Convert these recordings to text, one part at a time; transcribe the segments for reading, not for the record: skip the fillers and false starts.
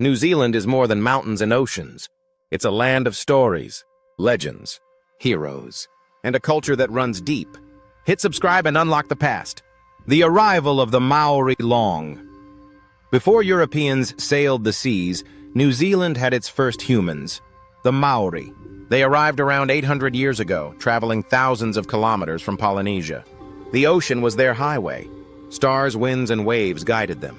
New Zealand is more than mountains and oceans. It's a land of stories, legends, heroes, and a culture that runs deep. Hit subscribe and unlock the past. The arrival of the Māori long. Before Europeans sailed the seas, New Zealand had its first humans, the Māori. They arrived around 800 years ago, traveling thousands of kilometers from Polynesia. The ocean was their highway. Stars, winds, and waves guided them.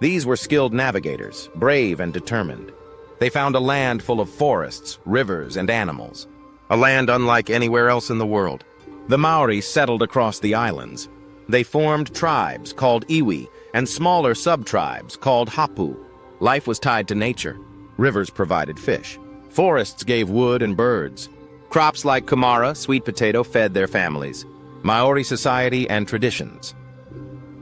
These were skilled navigators, brave and determined. They found a land full of forests, rivers, and animals. A land unlike anywhere else in the world. The Māori settled across the islands. They formed tribes called iwi and smaller sub-tribes called hapu. Life was tied to nature. Rivers provided fish. Forests gave wood and birds. Crops like kumara, sweet potato, fed their families. Maori society and traditions.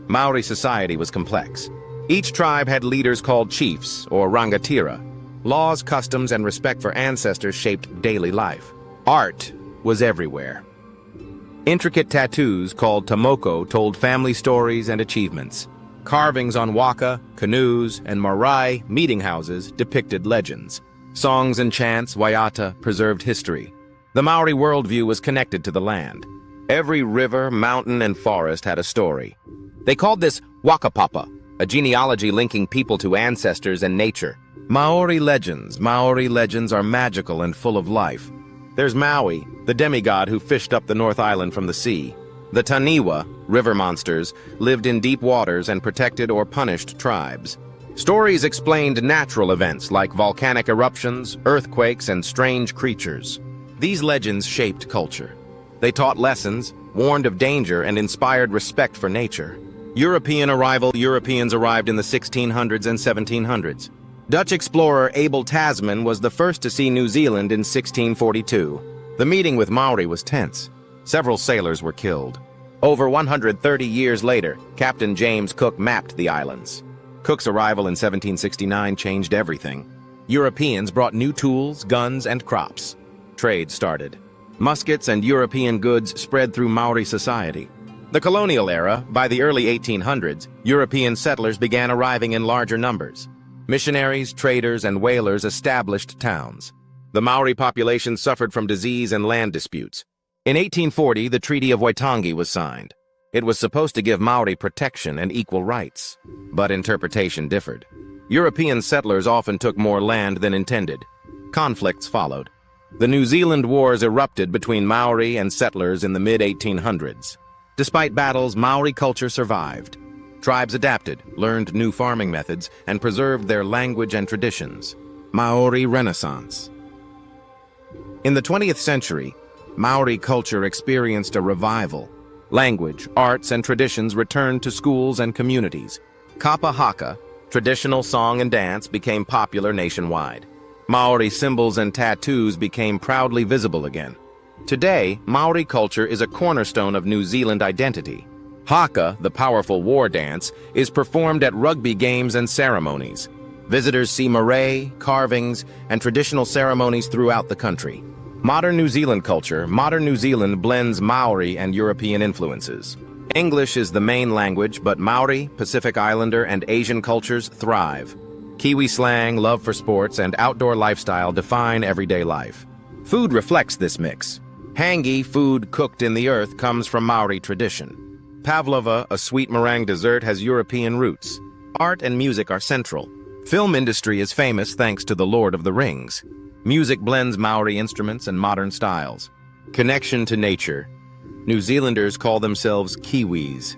Maori society was complex. Each tribe had leaders called chiefs or rangatira. Laws, customs, and respect for ancestors shaped daily life. Art was everywhere. Intricate tattoos called tamoko told family stories and achievements. Carvings on waka, canoes, and marae meeting houses depicted legends. Songs and chants, waiata, preserved history. The Maori worldview was connected to the land. Every river, mountain, and forest had a story. They called this wakapapa, a genealogy linking people to ancestors and nature. Maori legends are magical and full of life. There's Maui, the demigod who fished up the North Island from the sea. The Taniwa, river monsters, lived in deep waters and protected or punished tribes. Stories explained natural events like volcanic eruptions, earthquakes, and strange creatures. These legends shaped culture. They taught lessons, warned of danger, and inspired respect for nature. Europeans arrived in the 1600s and 1700s. Dutch explorer Abel Tasman was the first to see New Zealand in 1642. The meeting with Maori was tense. Several sailors were killed. Over 130 years later, Captain James Cook mapped the islands. Cook's arrival in 1769 changed everything. Europeans brought new tools, guns, and crops. Trade started. Muskets and European goods spread through Maori society. The colonial era, by the early 1800s, European settlers began arriving in larger numbers. Missionaries, traders, and whalers established towns. The Maori population suffered from disease and land disputes. In 1840, the Treaty of Waitangi was signed. It was supposed to give Maori protection and equal rights, but interpretation differed. European settlers often took more land than intended. Conflicts followed. The New Zealand Wars erupted between Maori and settlers in the mid-1800s. Despite battles, Maori culture survived. Tribes adapted, learned new farming methods, and preserved their language and traditions. Maori Renaissance. In the 20th century, Maori culture experienced a revival. Language, arts, and traditions returned to schools and communities. Kapa Haka, traditional song and dance, became popular nationwide. Maori symbols and tattoos became proudly visible again. Today, Maori culture is a cornerstone of New Zealand identity. Haka, the powerful war dance, is performed at rugby games and ceremonies. Visitors see marae, carvings, and traditional ceremonies throughout the country. Modern New Zealand culture, modern New Zealand blends Maori and European influences. English is the main language, but Maori, Pacific Islander, and Asian cultures thrive. Kiwi slang, love for sports, and outdoor lifestyle define everyday life. Food reflects this mix. Hangi, food cooked in the earth, comes from Maori tradition. Pavlova, a sweet meringue dessert, has European roots. Art and music are central. Film industry is famous thanks to The Lord of the Rings. Music blends Maori instruments and modern styles. Connection to nature. New Zealanders call themselves Kiwis.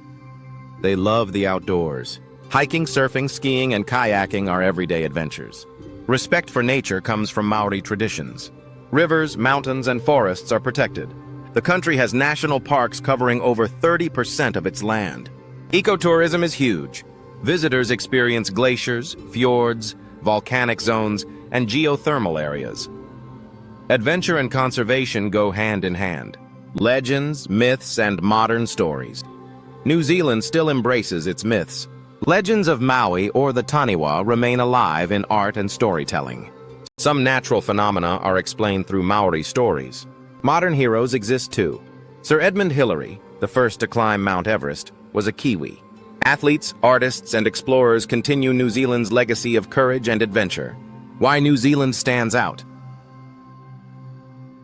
They love the outdoors. Hiking, surfing, skiing, and kayaking are everyday adventures. Respect for nature comes from Maori traditions. Rivers, mountains, and forests are protected. The country has national parks covering over 30% of its land. Ecotourism is huge. Visitors experience glaciers, fjords, volcanic zones, and geothermal areas. Adventure and conservation go hand in hand. Legends, myths, and modern stories. New Zealand still embraces its myths. Legends of Maui or the Taniwa remain alive in art and storytelling. Some natural phenomena are explained through Maori stories. Modern heroes exist too. Sir Edmund Hillary, the first to climb Mount Everest, was a Kiwi. Athletes, artists, and explorers continue New Zealand's legacy of courage and adventure. Why New Zealand stands out?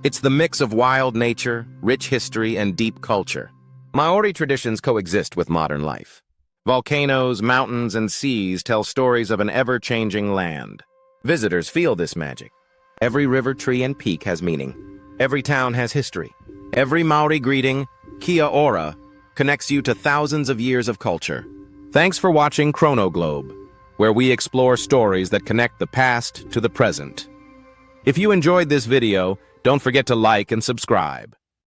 It's the mix of wild nature, rich history, and deep culture. Māori traditions coexist with modern life. Volcanoes, mountains, and seas tell stories of an ever-changing land. Visitors feel this magic. Every river, tree, and peak has meaning. Every town has history. Every Māori greeting, kia ora, connects you to thousands of years of culture. Thanks for watching Chrono Globe, where we explore stories that connect the past to the present. If you enjoyed this video, don't forget to like and subscribe.